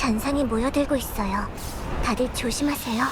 잔상이 모여들고 있어요. 다들 조심하세요.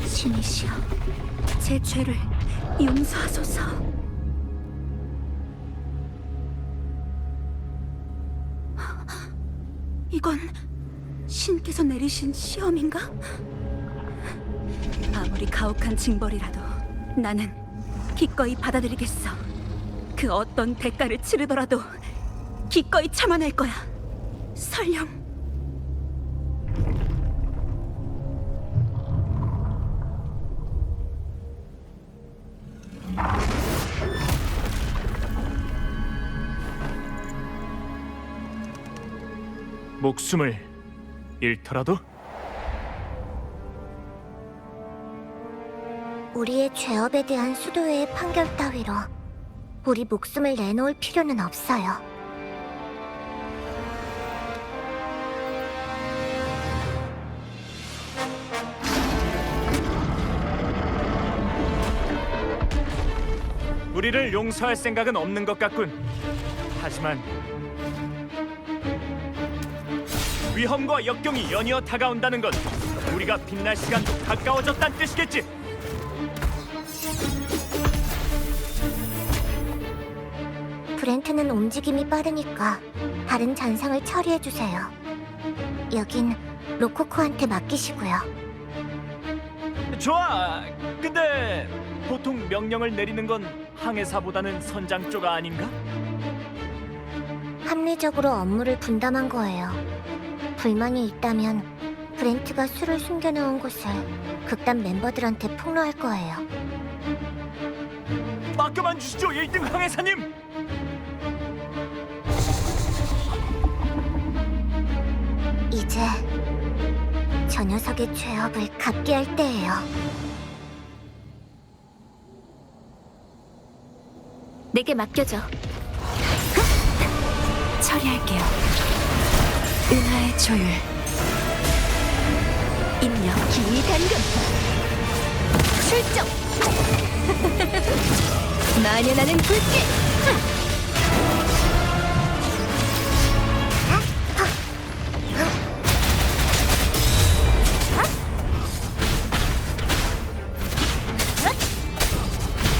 신이시여, 제 죄를 용서하소서. 이건 신께서 내리신 시험인가? 아무리 가혹한 징벌이라도 나는 기꺼이 받아들이겠어. 그 어떤 대가를 치르더라도 기꺼이 참아낼 거야. 설령 목숨을 잃더라도? 우리의 죄업에 대한 수도회의 판결 따위로 우리 목숨을 내놓을 필요는 없어요. 우리를 용서할 생각은 없는 것 같군. 하지만 위험과 역경이 연이어 다가온다는 건 우리가 빛날 시간도 가까워졌다는 뜻이겠지. 브렌트는 움직임이 빠르니까 다른 잔상을 처리해주세요. 여긴 로코코한테 맡기시고요. 좋아. 근데 보통 명령을 내리는 건 항해사보다는 선장 쪽 아닌가? 합리적으로 업무를 분담한 거예요. 불만이 있다면 브렌트가 술을 숨겨놓은 곳을 극단 멤버들한테 폭로할 거예요. 맡겨만 주시죠, 1등 항해사님! 이제 저 녀석의 죄업을 갚게 할 때예요. 내게 맡겨줘. 처리할게요. 은하의 조율, 입력 기단금, 출정. 만연하는 불길.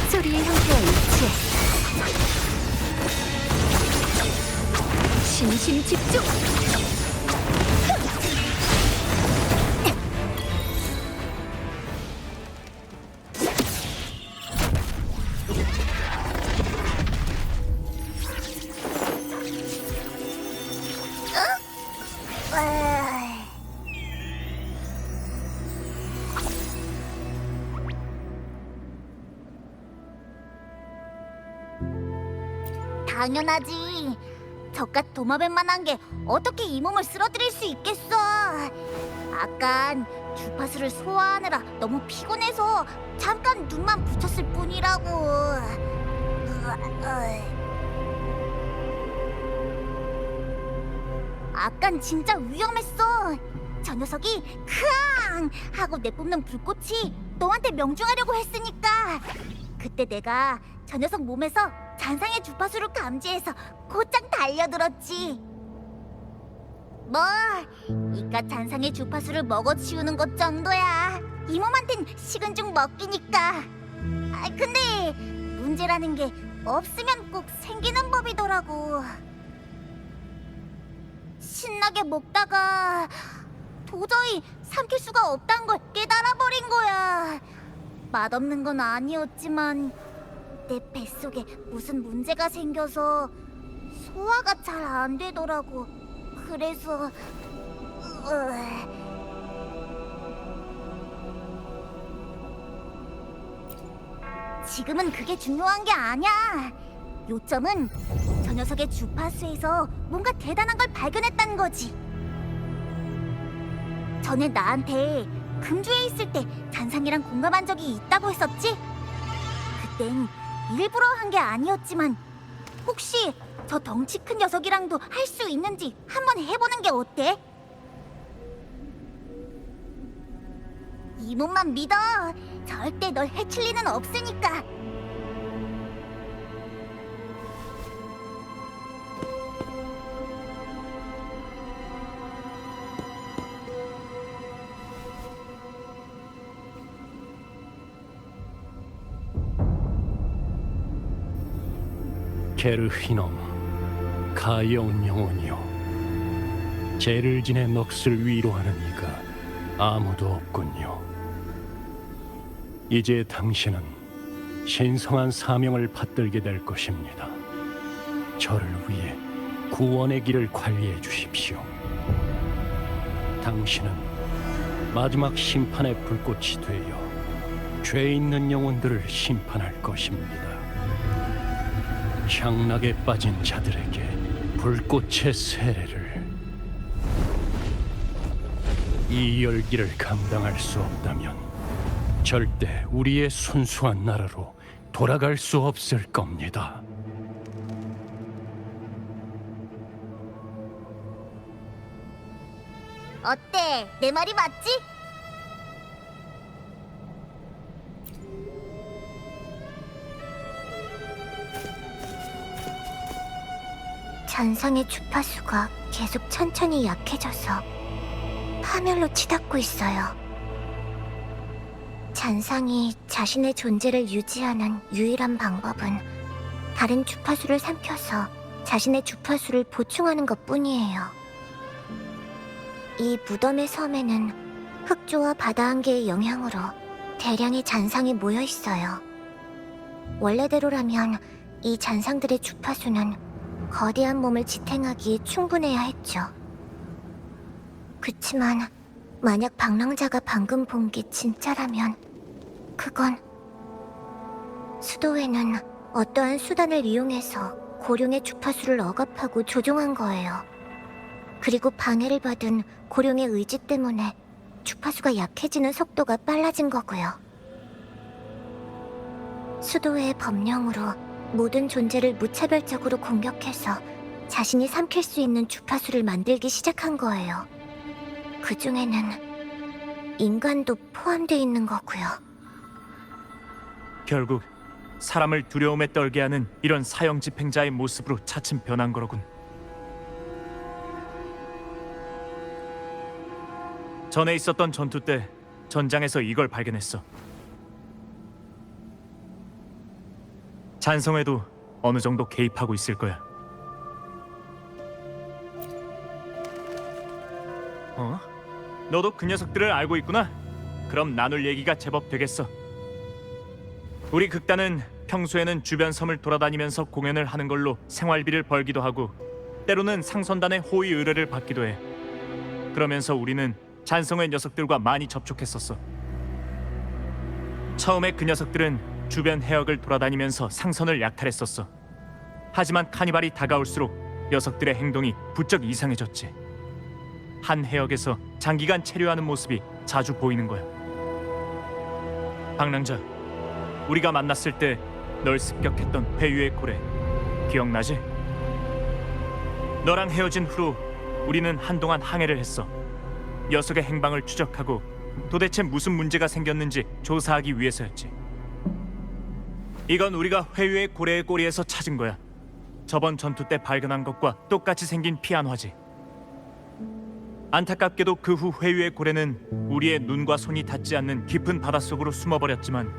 소리의 형태와 일치해. 신심 집중. 당연하지. 저깟 도마뱀만한 게 어떻게 이 몸을 쓰러뜨릴 수 있겠어. 아깐 주파수를 소화하느라 너무 피곤해서 잠깐 눈만 붙였을 뿐이라고. 아깐 진짜 위험했어. 저 녀석이 크앙 하고 내뿜는 불꽃이 너한테 명중하려고 했으니까 그때 내가 저 녀석 몸에서 잔상의 주파수를 감지해서 곧장 달려들었지. 뭐 이깟 잔상의 주파수를 먹어치우는 것 정도야. 이 몸한텐 식은 죽 먹기니까. 근데 문제라는 게 없으면 꼭 생기는 법이더라고. 신나게 먹다가 도저히 삼킬 수가 없단 걸 깨달아버린 거야. 맛없는 건 아니었지만 내 뱃속에 무슨 문제가 생겨서 소화가 잘 안 되더라고. 그래서 지금은 그게 중요한 게 아니야. 요점은 저 녀석의 주파수에서 뭔가 대단한 걸 발견했다는 거지. 전에 나한테 금주에 있을 때 잔상이랑 공감한 적이 있다고 했었지? 그땐 일부러 한 게 아니었지만 혹시 저 덩치 큰 녀석이랑도 할 수 있는지 한번 해보는 게 어때? 이 몸만 믿어. 절대 널 해칠 리는 없으니까. 게르히놈, 가여운 영혼이여, 죄를 지내 넋을 위로하는 이가 아무도 없군요. 이제 당신은 신성한 사명을 받들게 될 것입니다. 저를 위해 구원의 길을 관리해 주십시오. 당신은 마지막 심판의 불꽃이 되어 죄 있는 영혼들을 심판할 것입니다. 향락에 빠진 자들에게 불꽃의 세례를. 이 열기를 감당할 수 없다면 절대 우리의 순수한 나라로 돌아갈 수 없을 겁니다. 어때? 내 말이 맞지? 잔상의 주파수가 계속 천천히 약해져서 파멸로 치닫고 있어요. 잔상이 자신의 존재를 유지하는 유일한 방법은 다른 주파수를 삼켜서 자신의 주파수를 보충하는 것뿐이에요. 이 무덤의 섬에는 흑조와 바다 한계의 영향으로 대량의 잔상이 모여 있어요. 원래대로라면 이 잔상들의 주파수는 거대한 몸을 지탱하기에 충분해야 했죠. 그치만 만약 방랑자가 방금 본 게 진짜라면 그건 수도회는 어떠한 수단을 이용해서 고룡의 주파수를 억압하고 조종한 거예요. 그리고 방해를 받은 고룡의 의지 때문에 주파수가 약해지는 속도가 빨라진 거고요. 수도회의 법령으로 모든 존재를 무차별적으로 공격해서 자신이 삼킬 수 있는 주파수를 만들기 시작한 거예요. 그 중에는 인간도 포함되어 있는 거고요. 결국 사람을 두려움에 떨게 하는 이런 사형 집행자의 모습으로 차츰 변한 거로군. 전에 있었던 전투 때 전장에서 이걸 발견했어. 잔성에도 어느 정도 개입하고 있을 거야. 너도 그 녀석들을 알고 있구나? 그럼 나눌 얘기가 제법 되겠어. 우리 극단은 평소에는 주변 섬을 돌아다니면서 공연을 하는 걸로 생활비를 벌기도 하고 때로는 상선단의 호의 의뢰를 받기도 해. 그러면서 우리는 잔성의 녀석들과 많이 접촉했었어. 처음에 그 녀석들은 주변 해역을 돌아다니면서 상선을 약탈했었어. 하지만 카니발이 다가올수록 녀석들의 행동이 부쩍 이상해졌지. 한 해역에서 장기간 체류하는 모습이 자주 보이는 거야. 방랑자, 우리가 만났을 때 널 습격했던 회유의 고래 기억나지? 너랑 헤어진 후로 우리는 한동안 항해를 했어. 녀석의 행방을 추적하고 도대체 무슨 문제가 생겼는지 조사하기 위해서였지. 이건 우리가 회유의 고래의 꼬리에서 찾은 거야. 저번 전투 때 발견한 것과 똑같이 생긴 피안화지. 안타깝게도 그 후 회유의 고래는 우리의 눈과 손이 닿지 않는 깊은 바닷속으로 숨어버렸지만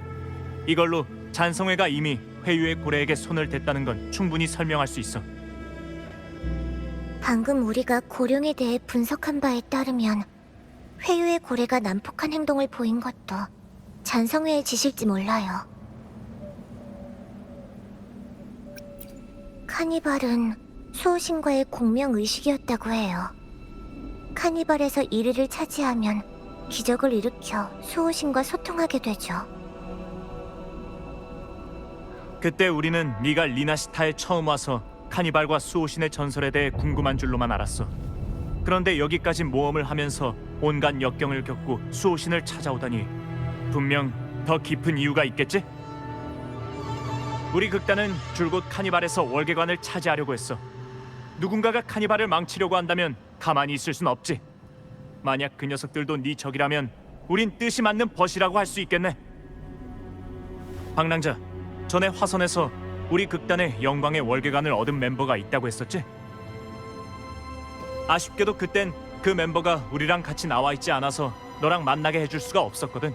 이걸로 잔성회가 이미 회유의 고래에게 손을 댔다는 건 충분히 설명할 수 있어. 방금 우리가 고령에 대해 분석한 바에 따르면 회유의 고래가 난폭한 행동을 보인 것도 잔성회의 짓일지 몰라요. 카니발은 수호신과의 공명의식이었다고 해요. 카니발에서 1위를 차지하면 기적을 일으켜 수호신과 소통하게 되죠. 그때 우리는 네가 리나시타에 처음 와서 카니발과 수호신의 전설에 대해 궁금한 줄로만 알았어. 그런데 여기까지 모험을 하면서 온갖 역경을 겪고 수호신을 찾아오다니 분명 더 깊은 이유가 있겠지? 우리 극단은 줄곧 카니발에서 월계관을 차지하려고 했어. 누군가가 카니발을 망치려고 한다면 가만히 있을 순 없지. 만약 그 녀석들도 네 적이라면 우린 뜻이 맞는 벗이라고 할 수 있겠네. 방랑자, 전에 화선에서 우리 극단에 영광의 월계관을 얻은 멤버가 있다고 했었지? 아쉽게도 그땐 그 멤버가 우리랑 같이 나와 있지 않아서 너랑 만나게 해줄 수가 없었거든.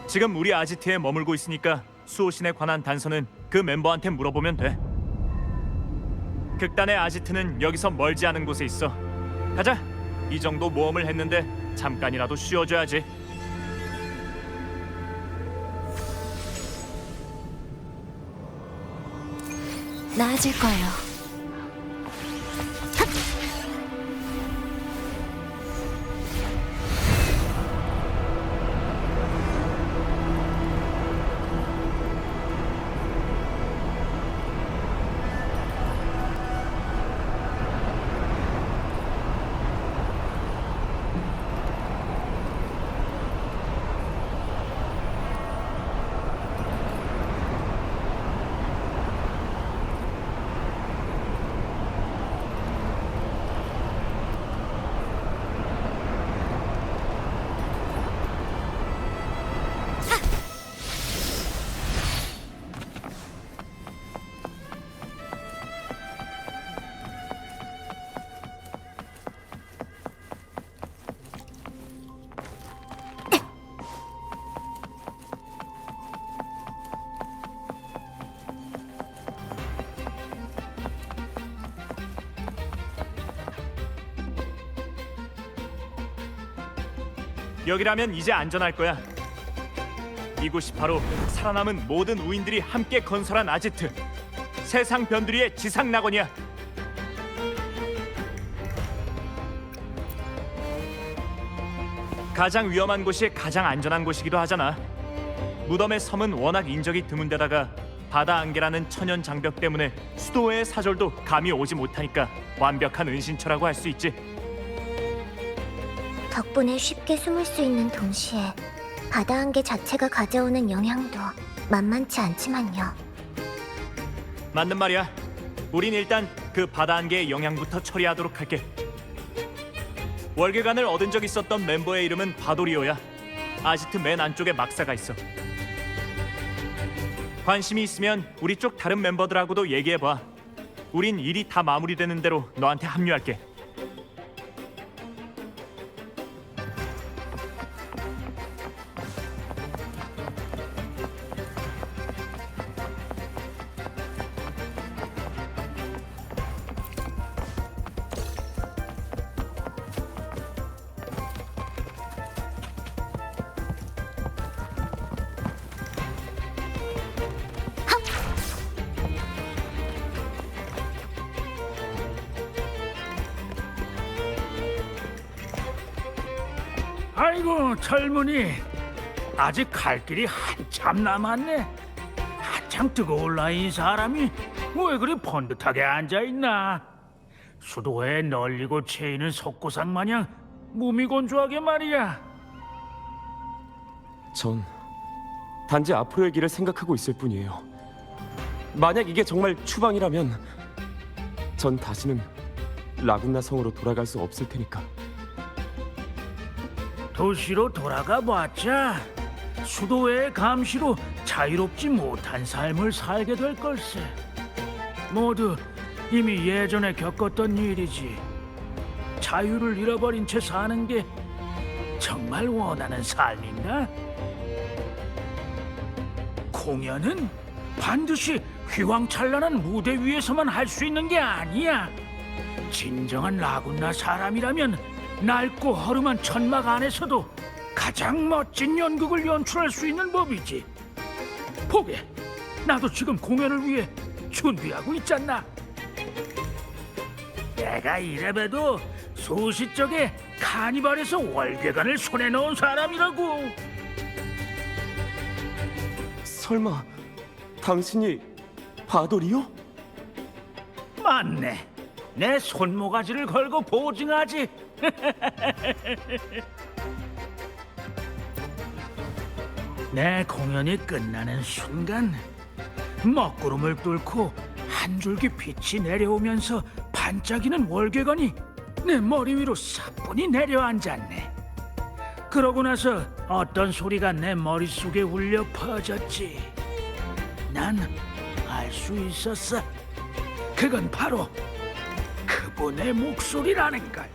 지금 우리 아지트에 머물고 있으니까 수호신에 관한 단서는 그 멤버한테 물어보면 돼. 극단의 아지트는 여기서 멀지 않은 곳에 있어. 가자. 이 정도 모험을 했는데 잠깐이라도 쉬어줘야지. 나아질 거예요. 여기라면 이제 안전할 거야. 이곳이 바로 살아남은 모든 우인들이 함께 건설한 아지트, 세상 변두리의 지상 낙원이야. 가장 위험한 곳이 가장 안전한 곳이기도 하잖아. 무덤의 섬은 워낙 인적이 드문 데다가 바다 안개라는 천연 장벽 때문에 수도의 사절도 감이 오지 못하니까 완벽한 은신처라고 할 수 있지. 덕분에 쉽게 숨을 수 있는 동시에 바다 안개 자체가 가져오는 영향도 만만치 않지만요. 맞는 말이야. 우린 일단 그 바다 안개의 영향부터 처리하도록 할게. 월계관을 얻은 적 있었던 멤버의 이름은 바도리오야. 아지트 맨 안쪽에 막사가 있어. 관심이 있으면 우리 쪽 다른 멤버들하고도 얘기해봐. 우린 일이 다 마무리되는 대로 너한테 합류할게. 아이고 젊은이, 아직 갈 길이 한참 남았네. 한창 뜨거울 나이인 사람이 왜 그리 번듯하게 앉아있나? 수도에 널리고 채이는 석고상 마냥 몸이 건조하게 말이야. 전 단지 앞으로의 길을 생각하고 있을 뿐이에요. 만약 이게 정말 추방이라면 전 다시는 라군나 성으로 돌아갈 수 없을 테니까. 도시로 돌아가 봤자 수도의 감시로 자유롭지 못한 삶을 살게 될 걸세. 모두 이미 예전에 겪었던 일이지. 자유를 잃어버린 채 사는 게 정말 원하는 삶인가? 공연은 반드시 휘황찬란한 무대 위에서만 할 수 있는 게 아니야. 진정한 라군나 사람이라면 낡고 허름한 천막 안에서도 가장 멋진 연극을 연출할 수 있는 법이지. 보게, 나도 지금 공연을 위해 준비하고 있잖아. 내가 이래봬도 소시적에 카니발에서 월계관을 손에 넣은 사람이라고. 설마 당신이 바돌이요? 맞네. 내 손모가지를 걸고 보증하지. 내 공연이 끝나는 순간 먹구름을 뚫고 한 줄기 빛이 내려오면서 반짝이는 월계관이 내 머리 위로 사뿐히 내려앉았네. 그러고 나서 어떤 소리가 내 머릿속에 울려 퍼졌지. 난 알 수 있었어. 그건 바로 그분의 목소리라는 걸.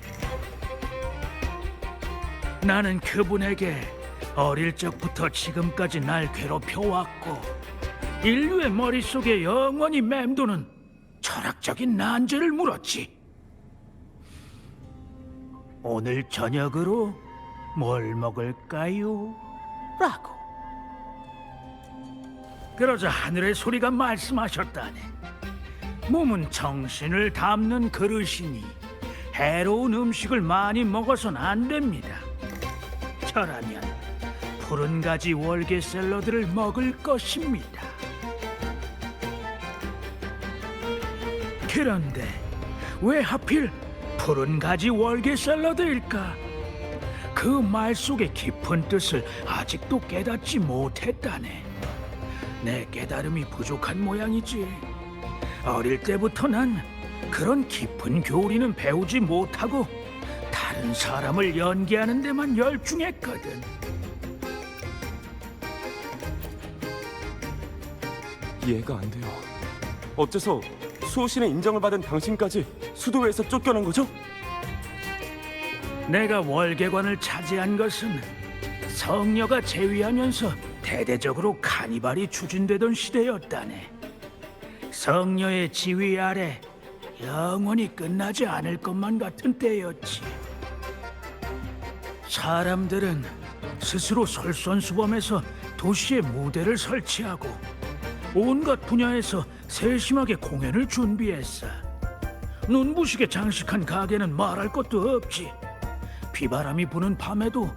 나는 그분에게 어릴 적부터 지금까지 날 괴롭혀왔고 인류의 머릿속에 영원히 맴도는 철학적인 난제를 물었지. 오늘 저녁으로 뭘 먹을까요? 라고. 그러자 하늘의 소리가 말씀하셨다네. 몸은 정신을 담는 그릇이니 해로운 음식을 많이 먹어선 안 됩니다. 저라면 푸른 가지 월계 샐러드를 먹을 것입니다. 그런데 왜 하필 푸른 가지 월계 샐러드일까? 그 말 속의 깊은 뜻을 아직도 깨닫지 못했다네. 내 깨달음이 부족한 모양이지. 어릴 때부터 난 그런 깊은 교리는 배우지 못하고 다른 사람을 연기하는 데만 열중했거든. 이해가 안 돼요. 어째서 수호신의 인정을 받은 당신까지 수도회에서 쫓겨난 거죠? 내가 월계관을 차지한 것은 성녀가 재위하면서 대대적으로 카니발이 추진되던 시대였다네. 성녀의 지휘 아래 영원히 끝나지 않을 것만 같은 때였지. 사람들은 스스로 솔선수범해서 도시에 무대를 설치하고 온갖 분야에서 세심하게 공연을 준비했어. 눈부시게 장식한 가게는 말할 것도 없지. 비바람이 부는 밤에도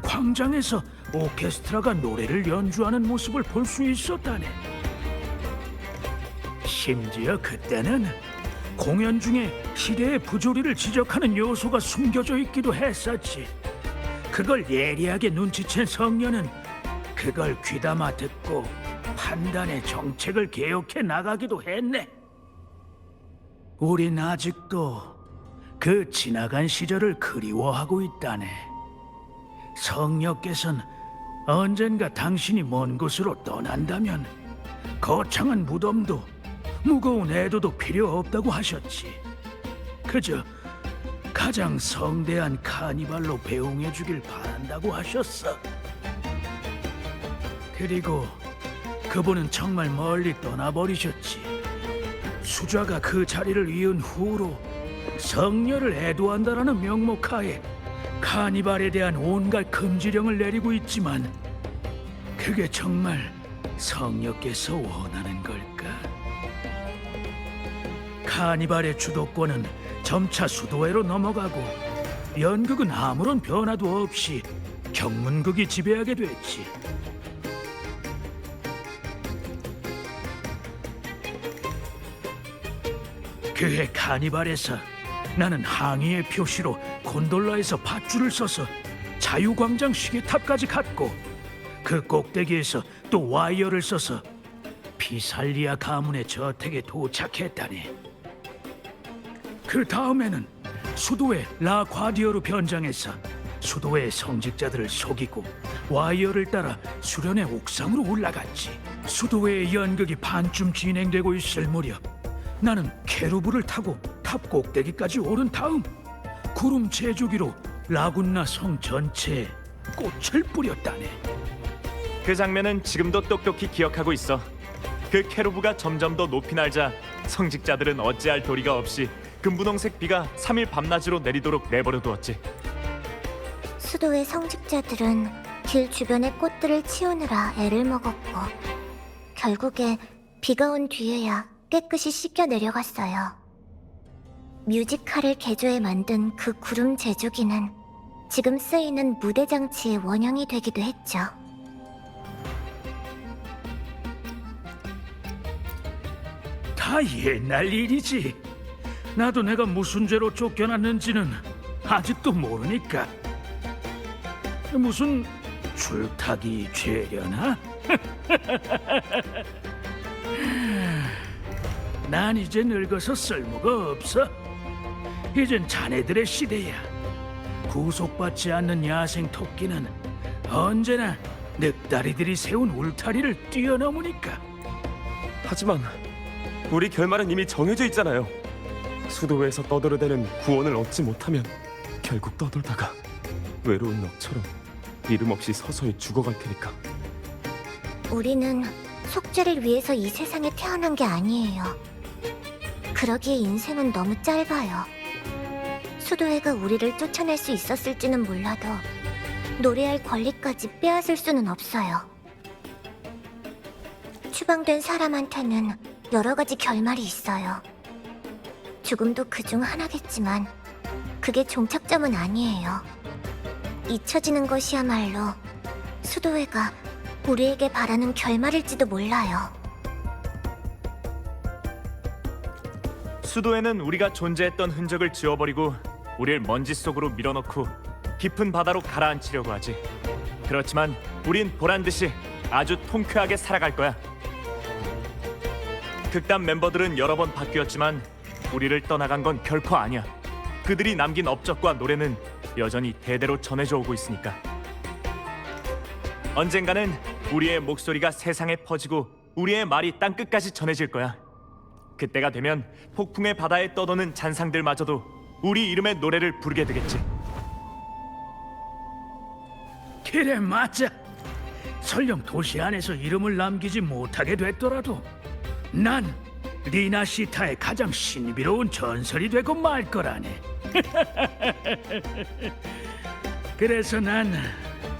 광장에서 오케스트라가 노래를 연주하는 모습을 볼 수 있었다네. 심지어 그때는 공연 중에 시대의 부조리를 지적하는 요소가 숨겨져 있기도 했었지. 그걸 예리하게 눈치챈 성녀는 그걸 귀담아 듣고 판단의 정책을 개혁해 나가기도 했네. 우린 아직도 그 지나간 시절을 그리워하고 있다네. 성녀께서는 언젠가 당신이 먼 곳으로 떠난다면 거창한 무덤도 무거운 애도도 필요 없다고 하셨지. 그저 가장 성대한 카니발로 배웅해 주길 바란다고 하셨어. 그리고 그분은 정말 멀리 떠나버리셨지. 수좌가 그 자리를 이은 후로 성녀를 애도한다라는 명목하에 카니발에 대한 온갖 금지령을 내리고 있지만 그게 정말 성녀께서 원하는 걸까? 카니발의 주도권은 점차 수도회로 넘어가고 연극은 아무런 변화도 없이 경문극이 지배하게 됐지. 그해 카니발에서 나는 항의의 표시로 곤돌라에서 밧줄을 써서 자유광장 시계탑까지 갔고 그 꼭대기에서 또 와이어를 써서 비살리아 가문의 저택에 도착했다네. 그 다음에는 수도의 라 과디어로 변장해서 수도의 성직자들을 속이고 와이어를 따라 수련의 옥상으로 올라갔지. 수도의 연극이 반쯤 진행되고 있을 무렵 나는 케루브를 타고 탑 꼭대기까지 오른 다음 구름 제조기로 라군나 성 전체에 꽃을 뿌렸다네. 그 장면은 지금도 똑똑히 기억하고 있어. 그 케루브가 점점 더 높이 날자 성직자들은 어찌할 도리가 없이 금분홍색 비가 3일 밤낮으로 내리도록 내버려 두었지. 수도의 성직자들은 길 주변의 꽃들을 치우느라 애를 먹었고 결국에 비가 온 뒤에야 깨끗이 씻겨 내려갔어요. 뮤지컬을 개조해 만든 그 구름 제조기는 지금 쓰이는 무대 장치의 원형이 되기도 했죠. 다 옛날 일이지. 나도 내가 무슨 죄로 쫓겨났는지는 아직도 모르니까. 무슨 줄타기 죄려나? 난 이제 늙어서 쓸모가 없어. 이젠 자네들의 시대야. 구속받지 않는 야생 토끼는 언제나 늑다리들이 세운 울타리를 뛰어넘으니까. 하지만 우리 결말은 이미 정해져 있잖아요. 수도에서 떠들어대는 구원을 얻지 못하면 결국 떠돌다가 외로운 넋처럼 이름 없이 서서히 죽어갈 테니까. 우리는 속죄를 위해서 이 세상에 태어난 게 아니에요. 그러기에 인생은 너무 짧아요. 수도회가 우리를 쫓아낼 수 있었을지는 몰라도 노래할 권리까지 빼앗을 수는 없어요. 추방된 사람한테는 여러 가지 결말이 있어요. 죽음도 그중 하나겠지만 그게 종착점은 아니에요. 잊혀지는 것이야말로 수도회가 우리에게 바라는 결말일지도 몰라요. 수도에는 우리가 존재했던 흔적을 지워버리고 우릴 먼지 속으로 밀어넣고 깊은 바다로 가라앉히려고 하지. 그렇지만 우린 보란듯이 아주 통쾌하게 살아갈 거야. 극단 멤버들은 여러 번 바뀌었지만 우리를 떠나간 건 결코 아니야. 그들이 남긴 업적과 노래는 여전히 대대로 전해져 오고 있으니까. 언젠가는 우리의 목소리가 세상에 퍼지고 우리의 말이 땅끝까지 전해질 거야. 그때가 되면 폭풍의 바다에 떠도는 잔상들마저도 우리 이름의 노래를 부르게 되겠지. 그래, 맞아. 설령 도시 안에서 이름을 남기지 못하게 됐더라도 난 리나시타의 가장 신비로운 전설이 되고 말 거라네. 그래서 난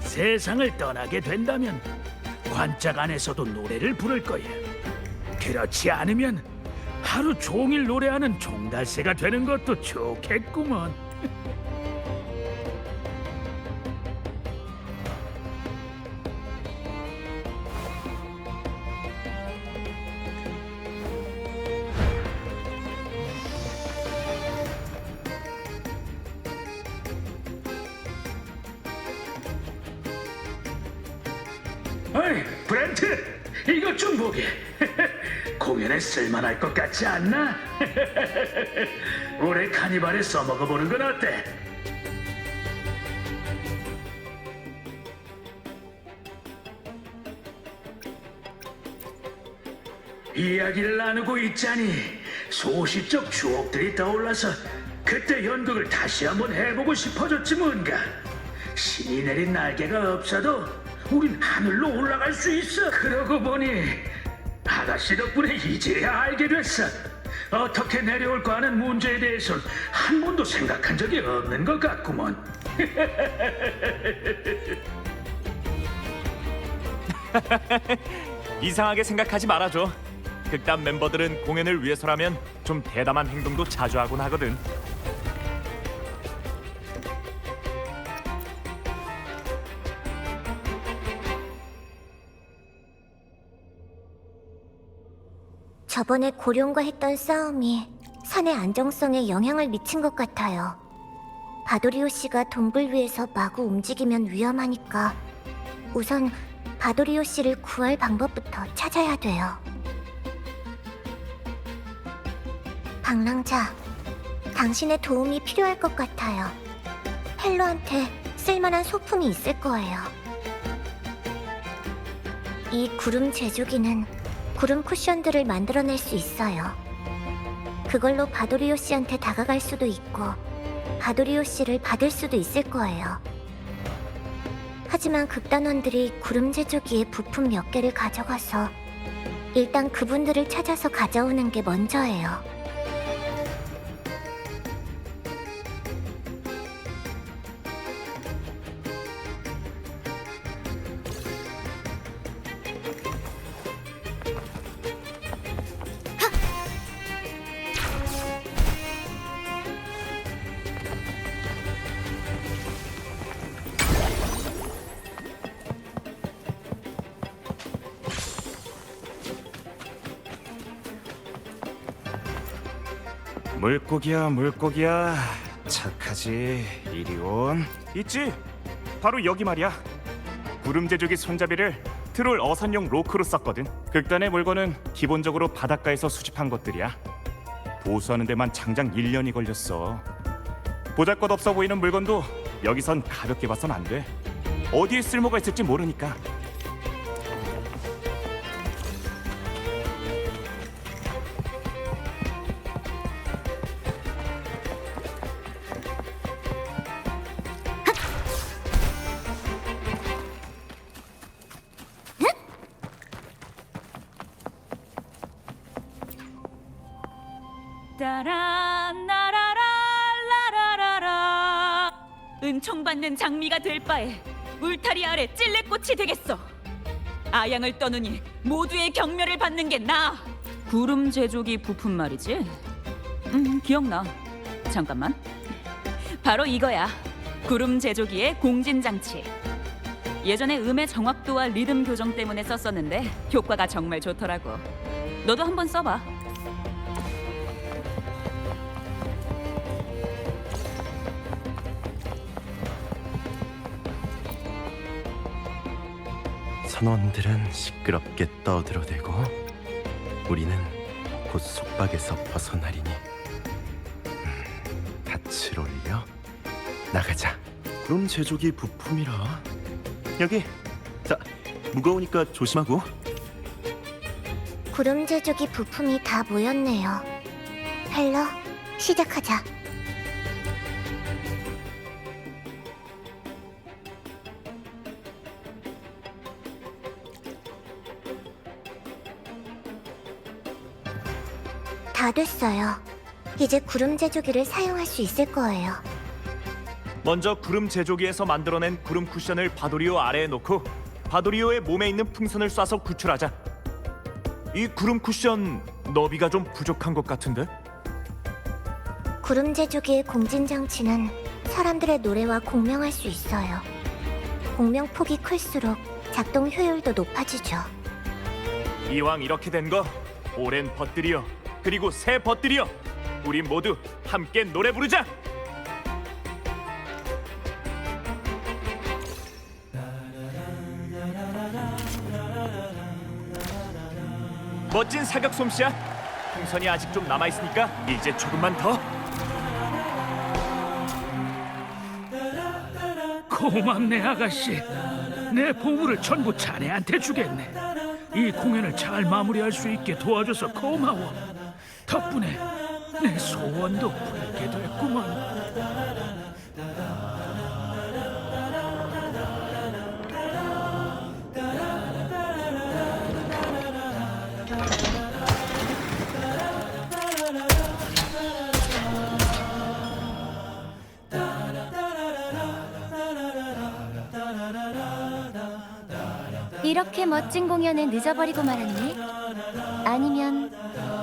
세상을 떠나게 된다면 관짝 안에서도 노래를 부를 거야. 그렇지 않으면 하루 종일 노래하는 종달새가 되는 것도 좋겠구먼. 어이, 브렌트! 이것 좀 보게. 공연에 쓸만할 것 같지 않나? 올해 카니발에 써먹어보는 건 어때? 이야기를 나누고 있자니 소시적 추억들이 떠올라서 그때 연극을 다시 한번 해보고 싶어졌지 뭔가. 신이 내린 날개가 없어도 우린 하늘로 올라갈 수 있어. 그러고 보니 아가씨 덕분에 이제야 알게 됐어. 어떻게 내려올까 하는 문제에 대해선 한 번도 생각한 적이 없는 것 같구먼. 이상하게 생각하지 말아줘. 극단 멤버들은 공연을 위해서라면 좀 대담한 행동도 자주 하곤 하거든. 저번에 고룡과 했던 싸움이 산의 안정성에 영향을 미친 것 같아요. 바도리오 씨가 동굴 위에서 마구 움직이면 위험하니까 우선 바도리오 씨를 구할 방법부터 찾아야 돼요. 방랑자, 당신의 도움이 필요할 것 같아요. 헬로한테 쓸만한 소품이 있을 거예요. 이 구름 제조기는 구름 쿠션들을 만들어낼 수 있어요. 그걸로 바도리오 씨한테 다가갈 수도 있고 바도리오 씨를 받을 수도 있을 거예요. 하지만 극단원들이 구름 제조기의 부품 몇 개를 가져가서 일단 그분들을 찾아서 가져오는 게 먼저예요. 물고기야 물고기야 착하지 이리온 있지 바로 여기 말이야 구름 제조기 손잡이를 트롤 어선용 로크로 썼거든 극단의 물건은 기본적으로 바닷가에서 수집한 것들이야 보수하는 데만 장장 1년이 걸렸어 보잘것없어 보이는 물건도 여기선 가볍게 봐선 안돼 어디에 쓸모가 있을지 모르니까 따라라라라라라 은총받는 장미가 될 바에 울타리 아래 찔레꽃이 되겠어. 아양을 떠느니 모두의 경멸을 받는 게 나아. 구름 제조기 부품 말이지? 기억나. 잠깐만. 바로 이거야. 구름 제조기의 공진 장치. 예전에 음의 정확도와 리듬 교정 때문에 썼었는데 효과가 정말 좋더라고. 너도 한번 써봐. 선원들은 시끄럽게 떠들어대고 우리는 곧 속박에서 벗어나리니 닻을 올려 나가자. 그럼 제조기 부품이라 여기 자 무거우니까 조심하고. 구름 제조기 부품이 다 모였네요. 헬러, 시작하자. 다 됐어요. 이제 구름 제조기를 사용할 수 있을 거예요. 먼저 구름 제조기에서 만들어낸 구름 쿠션을 바도리오 아래에 놓고 바도리오의 몸에 있는 풍선을 쏴서 구출하자. 이 구름 쿠션 너비가 좀 부족한 것 같은데? 구름 제조기의 공진 장치는 사람들의 노래와 공명할 수 있어요. 공명 폭이 클수록 작동 효율도 높아지죠. 이왕 이렇게 된 거 오랜 벗들이여 그리고 새 벗들이여 우리 모두 함께 노래 부르자. 멋진 사격 솜씨야. 풍선이 아직 좀 남아 있으니까 이제 조금만 더. 고맙네 아가씨 내 보물을 전부 자네한테 주겠네 이 공연을 잘 마무리할 수 있게 도와줘서 고마워 덕분에 내 소원도 풀게 됐구만 이렇게 멋진 공연을 늦어버리고 말았네. 아니면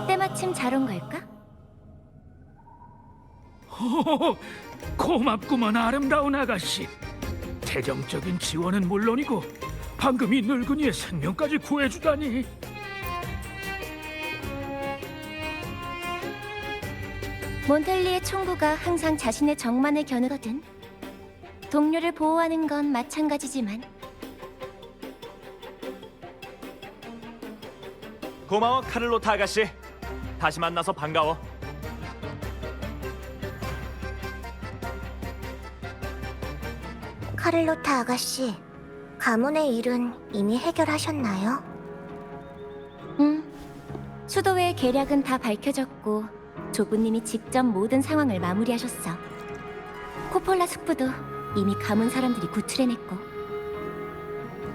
때마침 잘 온 걸까? 오, 고맙구먼 아름다운 아가씨 재정적인 지원은 물론이고 방금 이 늙은이의 생명까지 구해주다니 몬텔리의 총구가 항상 자신의 정만을 겨누거든. 동료를 보호하는 건 마찬가지지만 고마워 카를로타 아가씨. 다시 만나서 반가워. 카를로타 아가씨, 가문의 일은 이미 해결하셨나요? 응. 수도회의 계략은 다 밝혀졌고 조부님이 직접 모든 상황을 마무리하셨어. 코폴라 숙부도 이미 가문 사람들이 구출해냈고.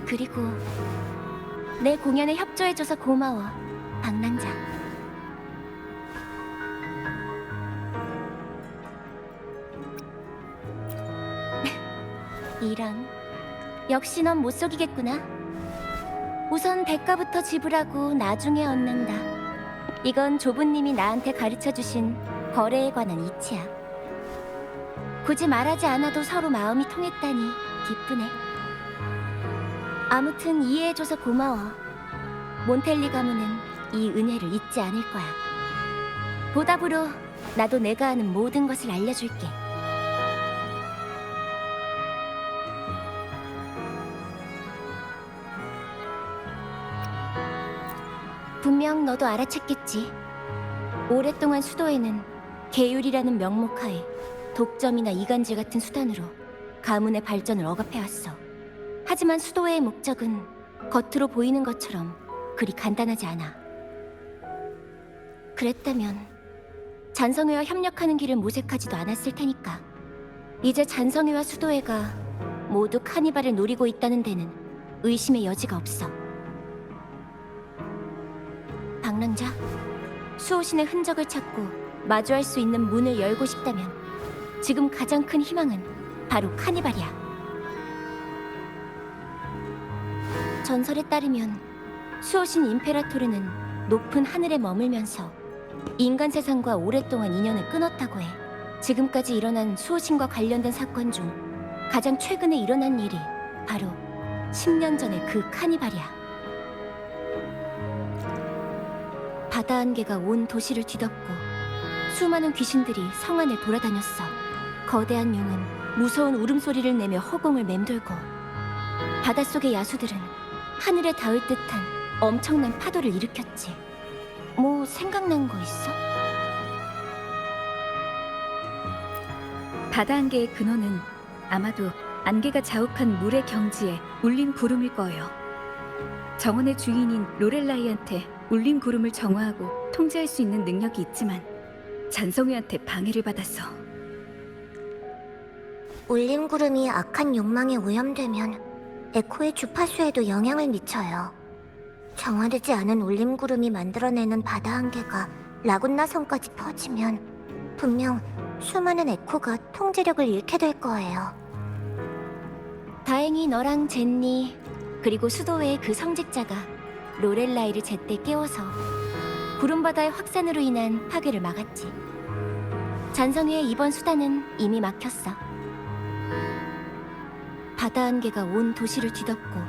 그리고 내 공연에 협조해줘서 고마워, 방랑자. 이런, 역시 넌 못 속이겠구나. 우선 대가부터 지불하고 나중에 얻는다. 이건 조부님이 나한테 가르쳐주신 거래에 관한 이치야. 굳이 말하지 않아도 서로 마음이 통했다니 기쁘네. 아무튼 이해해줘서 고마워. 몬텔리 가문은 이 은혜를 잊지 않을 거야. 보답으로 나도 내가 아는 모든 것을 알려줄게. 분명 너도 알아챘겠지. 오랫동안 수도에는 계율이라는 명목하에 독점이나 이간질 같은 수단으로 가문의 발전을 억압해왔어. 하지만 수도회의 목적은 겉으로 보이는 것처럼 그리 간단하지 않아. 그랬다면 잔성회와 협력하는 길을 모색하지도 않았을 테니까. 이제 잔성회와 수도회가 모두 카니발을 노리고 있다는 데는 의심의 여지가 없어. 방랑자, 수호신의 흔적을 찾고 마주할 수 있는 문을 열고 싶다면 지금 가장 큰 희망은 바로 카니발이야. 전설에 따르면 수호신 임페라토르는 높은 하늘에 머물면서 인간 세상과 오랫동안 인연을 끊었다고 해. 지금까지 일어난 수호신과 관련된 사건 중 가장 최근에 일어난 일이 바로 10년 전의 그 카니발이야. 바다 안개가 온 도시를 뒤덮고 수많은 귀신들이 성 안을 돌아다녔어. 거대한 용은 무서운 울음소리를 내며 허공을 맴돌고 바닷속의 야수들은 하늘에 닿을 듯한 엄청난 파도를 일으켰지. 뭐 생각난 거 있어? 바다 안개의 근원은 아마도 안개가 자욱한 물의 경지에 울린 구름일 거예요. 정원의 주인인 로렐라이한테 울린 구름을 정화하고 통제할 수 있는 능력이 있지만 잔성회한테 방해를 받았어. 울림구름이 악한 욕망에 오염되면 에코의 주파수에도 영향을 미쳐요. 정화되지 않은 울림구름이 만들어내는 바다 한계가 라군나 성까지 퍼지면 분명 수많은 에코가 통제력을 잃게 될 거예요. 다행히 너랑 젠니 그리고 수도회의 그 성직자가 로렐라이를 제때 깨워서 구름바다의 확산으로 인한 파괴를 막았지. 잔성회의 이번 수단은 이미 막혔어. 바다 안개가 온 도시를 뒤덮고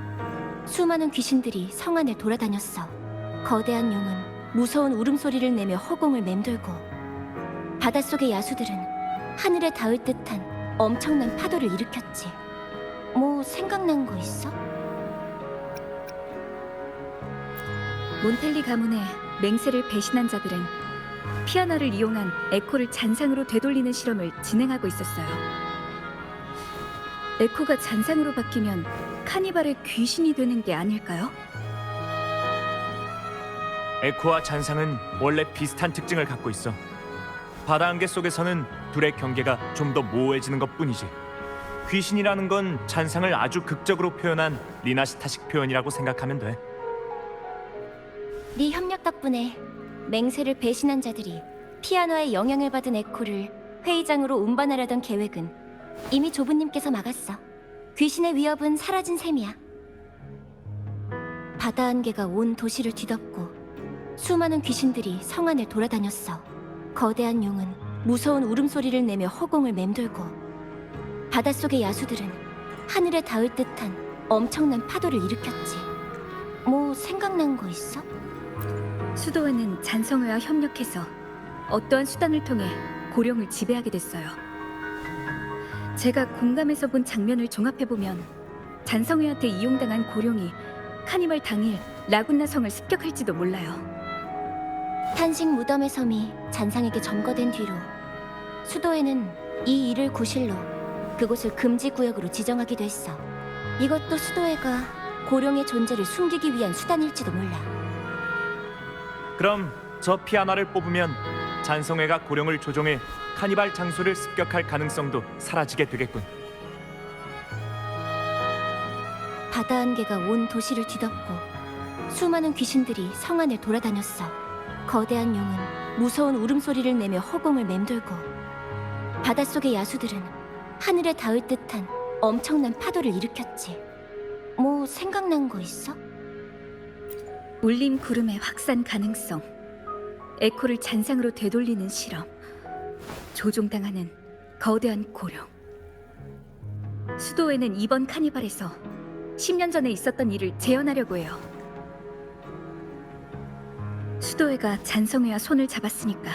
수많은 귀신들이 성 안을 돌아다녔어. 거대한 용은 무서운 울음소리를 내며 허공을 맴돌고 바닷속의 야수들은 하늘에 닿을 듯한 엄청난 파도를 일으켰지. 뭐 생각난 거 있어? 몬텔리 가문의 맹세를 배신한 자들은 피아나를 이용한 에코를 잔상으로 되돌리는 실험을 진행하고 있었어요. 에코가 잔상으로 바뀌면 카니발의 귀신이 되는 게 아닐까요? 에코와 잔상은 원래 비슷한 특징을 갖고 있어. 바다 안개 속에서는 둘의 경계가 좀 더 모호해지는 것뿐이지. 귀신이라는 건 잔상을 아주 극적으로 표현한 리나시타식 표현이라고 생각하면 돼. 네 협력 덕분에 맹세를 배신한 자들이 피아노의 영향을 받은 에코를 회의장으로 운반하려던 계획은 이미 조부님께서 막았어. 귀신의 위협은 사라진 셈이야. 바다 안개가 온 도시를 뒤덮고 수많은 귀신들이 성 안을 돌아다녔어. 거대한 용은 무서운 울음소리를 내며 허공을 맴돌고 바닷속의 야수들은 하늘에 닿을 듯한 엄청난 파도를 일으켰지. 뭐 생각난 거 있어? 수도회는 잔성회와 협력해서 어떠한 수단을 통해 고령을 지배하게 됐어요. 제가 공감해서 본 장면을 종합해보면 잔성회한테 이용당한 고령이 카니발 당일 라군나 성을 습격할지도 몰라요. 탄식 무덤의 섬이 잔상에게 점거된 뒤로 수도회는 이 일을 구실로 그곳을 금지 구역으로 지정하기도 했어. 이것도 수도회가 고령의 존재를 숨기기 위한 수단일지도 몰라. 그럼 저 피아나를 뽑으면 잔성회가 고령을 조종해 카니발 장소를 습격할 가능성도 사라지게 되겠군. 바다 안개가 온 도시를 뒤덮고 수많은 귀신들이 성 안을 돌아다녔어. 거대한 용은 무서운 울음소리를 내며 허공을 맴돌고 바닷속의 야수들은 하늘에 닿을 듯한 엄청난 파도를 일으켰지. 뭐 생각난 거 있어? 울림 구름의 확산 가능성, 에코를 잔상으로 되돌리는 실험, 조종당하는 거대한 고령. 수도에는 이번 카니발에서 10년 전에 있었던 일을 재현하려고 해요. 수도회가 잔성회와 손을 잡았으니까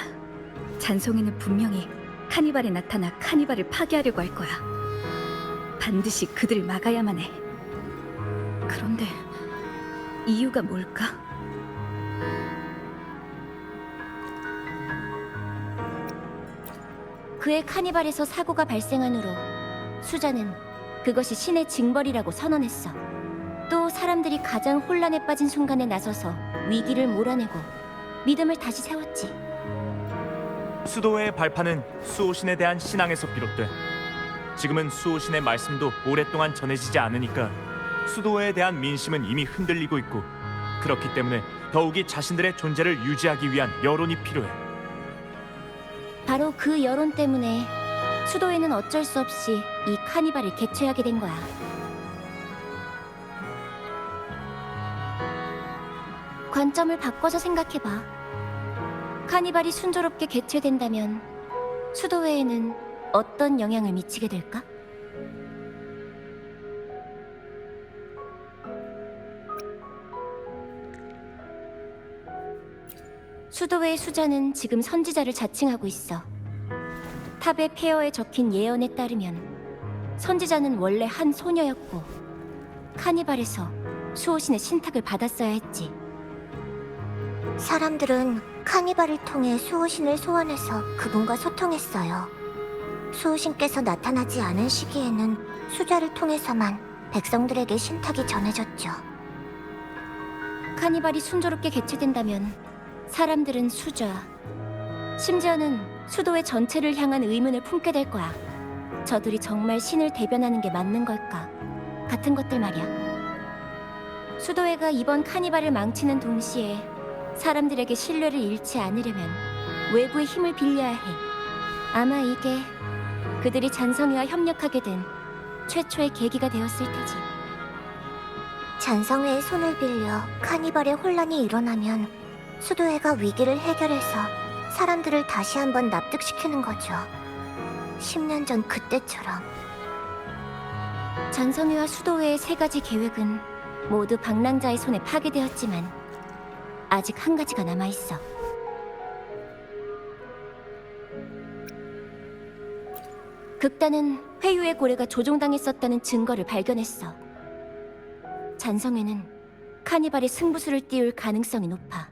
잔성회는 분명히 카니발에 나타나 카니발을 파괴하려고 할 거야. 반드시 그들을 막아야만 해. 그런데 이유가 뭘까? 그의 카니발에서 사고가 발생한 후로 수자는 그것이 신의 징벌이라고 선언했어. 또 사람들이 가장 혼란에 빠진 순간에 나서서 위기를 몰아내고 믿음을 다시 세웠지. 수도회의 발판은 수호신에 대한 신앙에서 비롯돼. 지금은 수호신의 말씀도 오랫동안 전해지지 않으니까 수도회에 대한 민심은 이미 흔들리고 있고, 그렇기 때문에 더욱이 자신들의 존재를 유지하기 위한 여론이 필요해. 바로 그 여론 때문에 수도회는 어쩔 수 없이 이 카니발을 개최하게 된 거야. 관점을 바꿔서 생각해봐. 카니발이 순조롭게 개최된다면 수도회에는 어떤 영향을 미치게 될까? 수도회의 수자는 지금 선지자를 자칭하고 있어. 탑의 폐허에 적힌 예언에 따르면 선지자는 원래 한 소녀였고 카니발에서 수호신의 신탁을 받았어야 했지. 사람들은 카니발을 통해 수호신을 소환해서 그분과 소통했어요. 수호신께서 나타나지 않은 시기에는 수자를 통해서만 백성들에게 신탁이 전해졌죠. 카니발이 순조롭게 개최된다면 사람들은 수자, 심지어는 수도회 전체를 향한 의문을 품게 될 거야. 저들이 정말 신을 대변하는 게 맞는 걸까? 같은 것들 말이야. 수도회가 이번 카니발을 망치는 동시에 사람들에게 신뢰를 잃지 않으려면 외부의 힘을 빌려야 해. 아마 이게 그들이 잔성회와 협력하게 된 최초의 계기가 되었을 테지. 잔성회의 손을 빌려 카니발의 혼란이 일어나면 수도회가 위기를 해결해서 사람들을 다시 한번 납득시키는 거죠. 10년 전 그때처럼. 잔성회와 수도회의 세 가지 계획은 모두 방랑자의 손에 파괴되었지만 아직 한 가지가 남아있어. 극단은 회유의 고래가 조종당했었다는 증거를 발견했어. 잔성회는 카니발의 승부수를 띄울 가능성이 높아.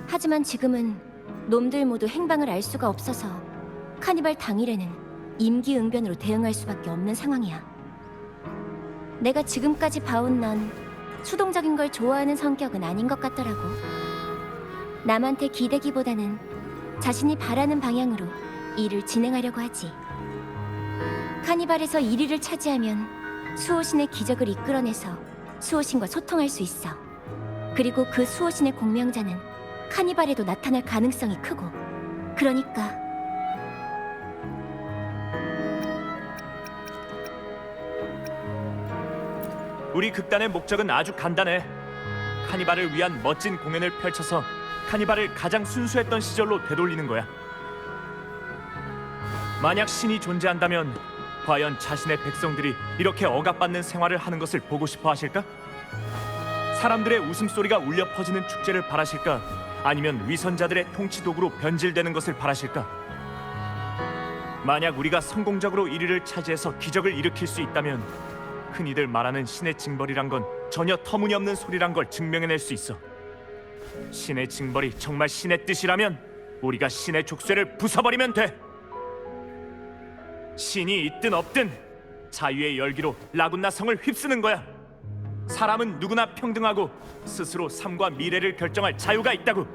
하지만 지금은 놈들 모두 행방을 알 수가 없어서 카니발 당일에는 임기응변으로 대응할 수밖에 없는 상황이야. 내가 지금까지 봐온 넌 수동적인 걸 좋아하는 성격은 아닌 것 같더라고. 남한테 기대기보다는 자신이 바라는 방향으로 일을 진행하려고 하지. 카니발에서 1위를 차지하면 수호신의 기적을 이끌어내서 수호신과 소통할 수 있어. 그리고 그 수호신의 공명자는 카니발에도 나타날 가능성이 크고. 그러니까 우리 극단의 목적은 아주 간단해. 카니발을 위한 멋진 공연을 펼쳐서 카니발을 가장 순수했던 시절로 되돌리는 거야. 만약 신이 존재한다면 과연 자신의 백성들이 이렇게 억압받는 생활을 하는 것을 보고 싶어 하실까? 사람들의 웃음소리가 울려 퍼지는 축제를 바라실까? 아니면 위선자들의 통치 도구로 변질되는 것을 바라실까? 만약 우리가 성공적으로 1위를 차지해서 기적을 일으킬 수 있다면 흔히들 말하는 신의 징벌이란 건 전혀 터무니없는 소리란 걸 증명해낼 수 있어. 신의 징벌이 정말 신의 뜻이라면 우리가 신의 족쇄를 부숴버리면 돼. 신이 있든 없든 자유의 열기로 라군나 성을 휩쓰는 거야. 사람은 누구나 평등하고 스스로 삶과 미래를 결정할 자유가 있다고.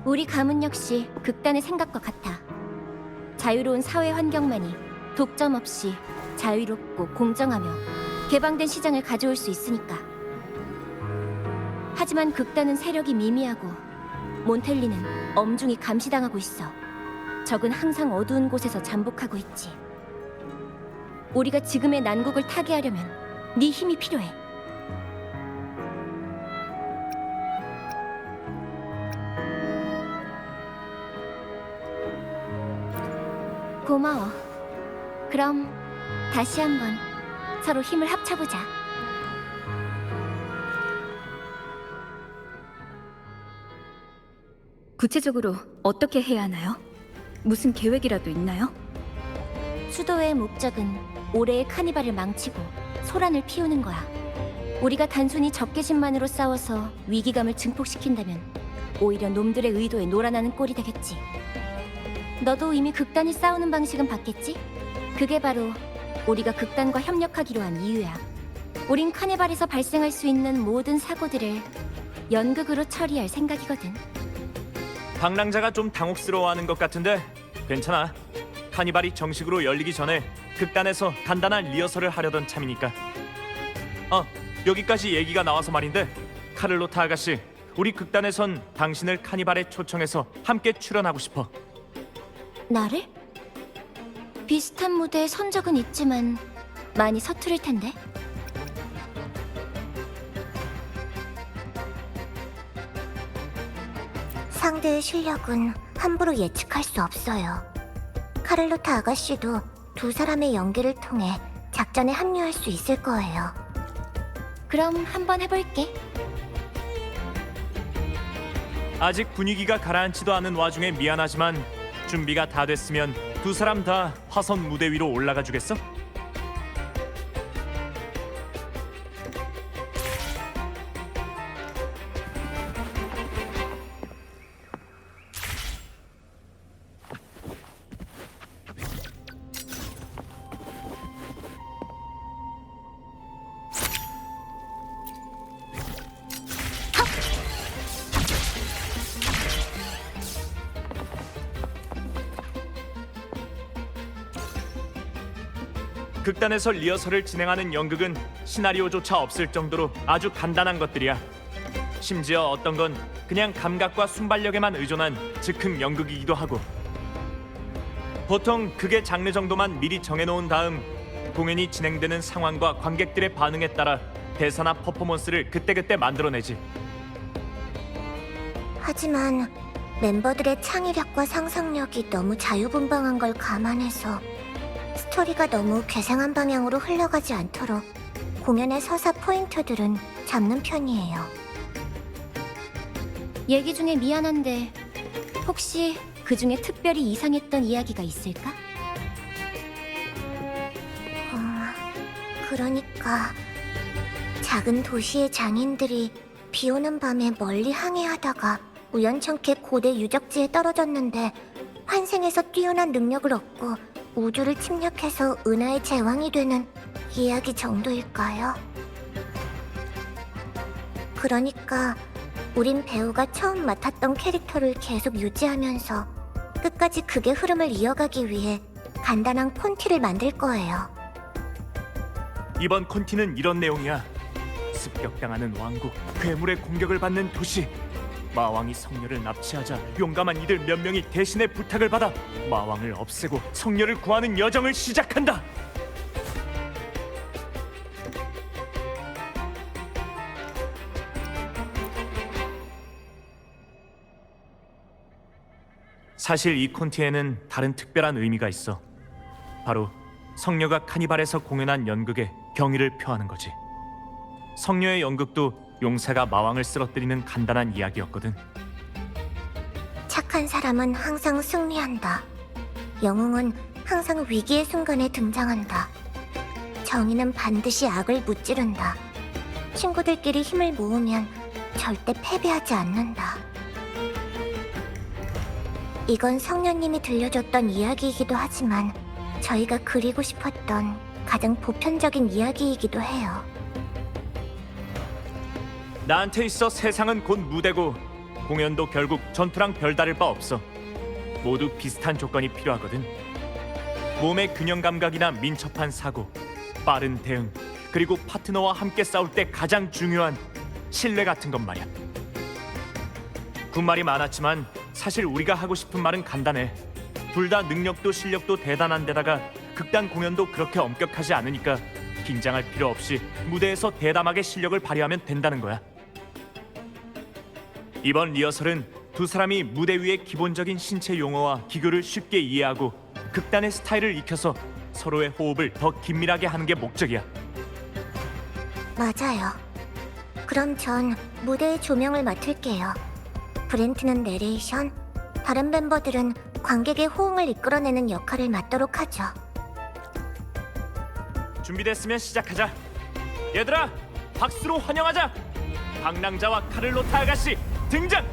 우리 가문 역시 극단의 생각과 같아. 자유로운 사회 환경만이 독점 없이 자유롭고 공정하며 개방된 시장을 가져올 수 있으니까. 하지만 극단은 세력이 미미하고 몬텔리는 엄중히 감시당하고 있어. 적은 항상 어두운 곳에서 잠복하고 있지. 우리가 지금의 난국을 타개하려면 네 힘이 필요해. 고마워. 그럼 다시 한번 서로 힘을 합쳐보자. 구체적으로 어떻게 해야 하나요? 무슨 계획이라도 있나요? 수도회의 목적은 올해의 카니발을 망치고 소란을 피우는 거야. 우리가 단순히 적개심만으로 싸워서 위기감을 증폭시킨다면 오히려 놈들의 의도에 놀아나는 꼴이 되겠지. 너도 이미 극단이 싸우는 방식은 봤겠지? 그게 바로 우리가 극단과 협력하기로 한 이유야. 우린 카니발에서 발생할 수 있는 모든 사고들을 연극으로 처리할 생각이거든. 방랑자가 좀 당혹스러워하는 것 같은데 괜찮아. 카니발이 정식으로 열리기 전에 극단에서 간단한 리허설을 하려던 참이니까. 여기까지 얘기가 나와서 말인데, 카를로타 아가씨, 우리 극단에선 당신을 카니발에 초청해서 함께 출연하고 싶어. 나를? 비슷한 무대에 선 적은 있지만 많이 서투를 텐데. 상대의 실력은 함부로 예측할 수 없어요. 카를로타 아가씨도 두 사람의 연기를 통해 작전에 합류할 수 있을 거예요. 그럼 한번 해볼게. 아직 분위기가 가라앉지도 않은 와중에 미안하지만 준비가 다 됐으면 두 사람 다 화성 무대 위로 올라가 주겠어? 극단에서 리허설을 진행하는 연극은 시나리오조차 없을 정도로 아주 간단한 것들이야. 심지어 어떤 건 그냥 감각과 순발력에만 의존한 즉흥 연극이기도 하고. 보통 극의 장르 정도만 미리 정해놓은 다음 공연이 진행되는 상황과 관객들의 반응에 따라 대사나 퍼포먼스를 그때그때 만들어내지. 하지만 멤버들의 창의력과 상상력이 너무 자유분방한 걸 감안해서 스토리가 너무 괴상한 방향으로 흘러가지 않도록 공연의 서사 포인트들은 잡는 편이에요. 얘기 중에 미안한데 혹시 그 중에 특별히 이상했던 이야기가 있을까? 그러니까 작은 도시의 장인들이 비 오는 밤에 멀리 항해하다가 우연찮게 고대 유적지에 떨어졌는데 환생에서 뛰어난 능력을 얻고 우주를 침략해서 은하의 제왕이 되는 이야기 정도일까요? 그러니까 우린 배우가 처음 맡았던 캐릭터를 계속 유지하면서 끝까지 극의 흐름을 이어가기 위해 간단한 콘티를 만들 거예요. 이번 콘티는 이런 내용이야. 습격당하는 왕국, 괴물의 공격을 받는 도시. 마왕이 성녀를 납치하자 용감한 이들 몇 명이 대신의 부탁을 받아 마왕을 없애고 성녀를 구하는 여정을 시작한다. 사실 이 콘티에는 다른 특별한 의미가 있어. 바로 성녀가 카니발에서 공연한 연극에 경의를 표하는 거지. 성녀의 연극도 용사가 마왕을 쓰러뜨리는 간단한 이야기였거든. 착한 사람은 항상 승리한다. 영웅은 항상 위기의 순간에 등장한다. 정의는 반드시 악을 무찌른다. 친구들끼리 힘을 모으면 절대 패배하지 않는다. 이건 성녀님이 들려줬던 이야기이기도 하지만 저희가 그리고 싶었던 가장 보편적인 이야기이기도 해요. 나한테 있어 세상은 곧 무대고 공연도 결국 전투랑 별다를 바 없어. 모두 비슷한 조건이 필요하거든. 몸의 균형 감각이나 민첩한 사고, 빠른 대응, 그리고 파트너와 함께 싸울 때 가장 중요한 신뢰 같은 것 말이야. 군말이 많았지만 사실 우리가 하고 싶은 말은 간단해. 둘 다 능력도 실력도 대단한 데다가 극단 공연도 그렇게 엄격하지 않으니까 긴장할 필요 없이 무대에서 대담하게 실력을 발휘하면 된다는 거야. 이번 리허설은 두 사람이 무대 위의 기본적인 신체 용어와 기교를 쉽게 이해하고 극단의 스타일을 익혀서 서로의 호흡을 더 긴밀하게 하는 게 목적이야. 맞아요. 그럼 전 무대의 조명을 맡을게요. 브렌트는 내레이션, 다른 멤버들은 관객의 호응을 이끌어내는 역할을 맡도록 하죠. 준비됐으면 시작하자. 얘들아, 박수로 환영하자. 방랑자와 카를로타 아가씨 등장!